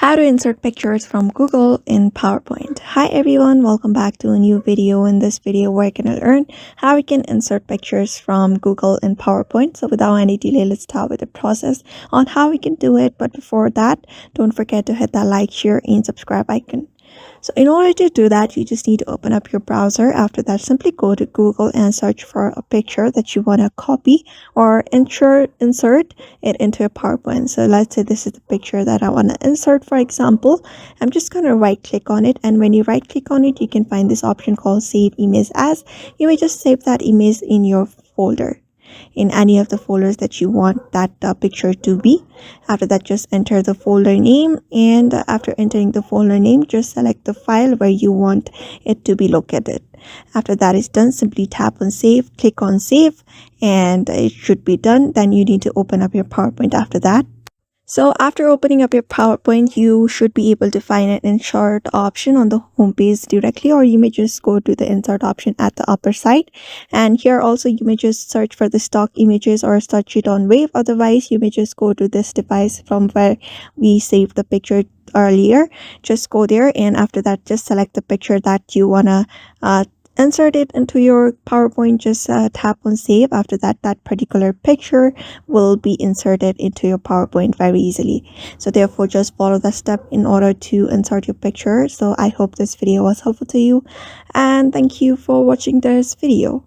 How to insert pictures from Google in PowerPoint. Hi everyone, welcome back to a new video. In this video, we're gonna learn how we can insert pictures from Google in PowerPoint. So without any delay, let's start with the process on how we can do it. But before that, don't forget to hit that like, share, and subscribe icon. So in order to do that, you just need to open up your browser. After that, simply go to Google and search for a picture that you want to copy or insert it into a PowerPoint. So let's say this is the picture that I want to insert. For example, I'm just going to right click on it, and when you right click on it, you can find this option called Save Image As. You may just save that image in your folder, in any of the folders that you want that picture to be. After that, just enter the folder name, and after entering the folder name, just select the file where you want it to be located. After that is done, simply tap on save, click on save, and it should be done. Then you need to open up your PowerPoint after that. So after opening up your PowerPoint, you should be able to find an insert option on the home page directly, or you may just go to the insert option at the upper side. And here also you may just search for the stock images or search it on Wave. Otherwise, you may just go to this device from where we saved the picture earlier. Just go there, and after that, just select the picture that you wanna insert it into your PowerPoint. Just tap on save. After that, that particular picture will be inserted into your PowerPoint very easily. So therefore, just follow that step in order to insert your picture. So I hope this video was helpful to you, and thank you for watching this video.